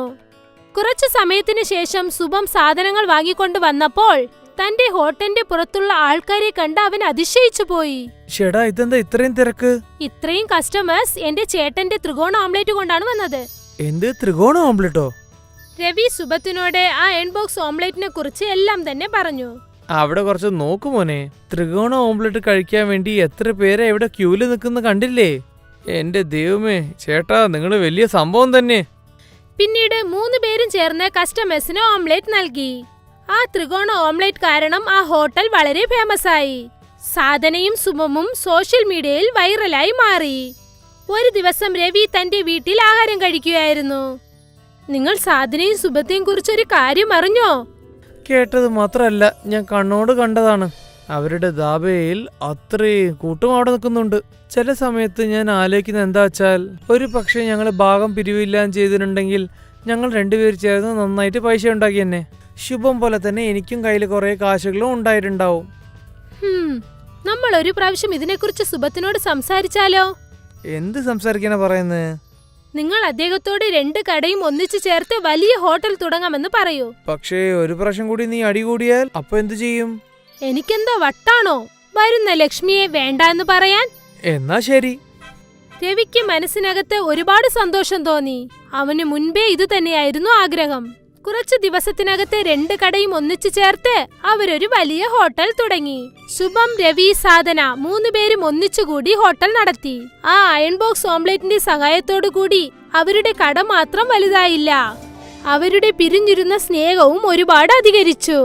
കുറച്ചു സമയത്തിന് ശേഷം സുഭം സാധനങ്ങൾ വാങ്ങിക്കൊണ്ട് വന്നപ്പോൾ തന്റെ ഹോട്ടലിന്റെ പുറത്തുള്ള ആൾക്കാരെ കണ്ട് അവൻ അതിശയിച്ചു പോയി. ചേട്ടാ ഇതെന്താ ഇത്രയും തിരക്ക്? ഇത്രയും കസ്റ്റമേഴ്സ് എന്റെ ചേട്ടന്റെ ത്രികോണ ഓംലെറ്റ് കൊണ്ടാണ് വന്നത്. എന്ത് ത്രികോണ ഓംലെറ്റോ? രവി സുബത്തിനോട് ആ അയൺ ബോക്സ് ഓംലെറ്റിനെ കുറിച്ച് എല്ലാം തന്നെ പറഞ്ഞു. അവിടെ കുറച്ച് നോക്കുമോനെ, ത്രികോണ ഓംലെറ്റ് കഴിക്കാൻ വേണ്ടി എത്ര പേരെ ഇവിടെ ക്യൂല് നിൽക്കുന്ന കണ്ടില്ലേ? എന്റെ ദൈവമേ ചേട്ടാ, നിങ്ങൾ വലിയ സംഭവം തന്നെ. പിന്നീട് 3 പേരും ചേർന്ന് കസ്റ്റമേഴ്സിന് ഓംലെറ്റ് നൽകി. ആ ത്രികോണ ഓംലെറ്റ് കാരണം ആ ഹോട്ടൽ വളരെ ഫേമസ് ആയി. സാധനയും സുമമും സോഷ്യൽ മീഡിയയിൽ വൈറലായി മാറി. ഒരു ദിവസം രവി തന്റെ വീട്ടിൽ ആഹാരം കഴിക്കുകയായിരുന്നു. നിങ്ങൾ സാധനയും സുബത്തെയും കുറിച്ചൊരു കാര്യം അറിഞ്ഞോ? കേട്ടത് മാത്രല്ല, ഞാൻ കണ്ണോട് കണ്ടതാണ്. അവരുടെ ദാബയിൽ അത്രയും കൂട്ടം അവിടെ നിൽക്കുന്നുണ്ട്. ചില സമയത്ത് ഞാൻ ആലോചിക്കുന്നത് എന്താ വെച്ചാൽ, ഒരു പക്ഷേ ഞങ്ങൾ ഭാഗം പിരിവില്ലാന്ന് ചെയ്തിട്ടുണ്ടെങ്കിൽ ഞങ്ങൾ രണ്ടുപേർ ചേർന്ന് നന്നായിട്ട് പൈസ ഉണ്ടാക്കി തന്നെ. ശുഭം പോലെ തന്നെ എനിക്കും കയ്യിൽ കുറെ കാശുകളും ഉണ്ടായിട്ടുണ്ടാവും. നമ്മൾ ഒരു പ്രാവശ്യം ഇതിനെക്കുറിച്ച് സുബത്തിനോട് സംസാരിച്ചാലോ? എന്ത് സംസാരിക്കാനാ പറയുന്നത്? നിങ്ങൾ അദ്ദേഹത്തോട് 2 കടയും ഒന്നിച്ചു ചേർത്ത് വലിയ ഹോട്ടൽ തുടങ്ങാമെന്ന് പറയൂ. പക്ഷേ ഒരു പ്രാവശ്യം കൂടി നീ അടികൂടിയാൽ അപ്പൊ എന്തു ചെയ്യും? എനിക്കെന്തോ വട്ടാണോ വരുന്ന ലക്ഷ്മിയെ വേണ്ട എന്ന് പറയാൻ? എന്നാ ശരി. രവിക്ക് മനസ്സിനകത്ത് ഒരുപാട് സന്തോഷം തോന്നി. അവന് മുൻപേ ഇത് തന്നെയായിരുന്നു ആഗ്രഹം. കുറച്ചു ദിവസത്തിനകത്ത് 2 കടയും ഒന്നിച്ചു ചേർത്ത് അവരൊരു വലിയ ഹോട്ടൽ തുടങ്ങി. ശുഭം, രവി, സാധന 3 പേരും ഒന്നിച്ചുകൂടി ഹോട്ടൽ നടത്തി. ആ അയൺ ബോക്സ് ഓംലെറ്റിന്റെ സഹായത്തോടു കൂടി അവരുടെ കട മാത്രം വലുതായില്ല, അവരുടെ പിരിഞ്ഞിരുന്ന സ്നേഹവും ഒരുപാട് അധികരിച്ചു.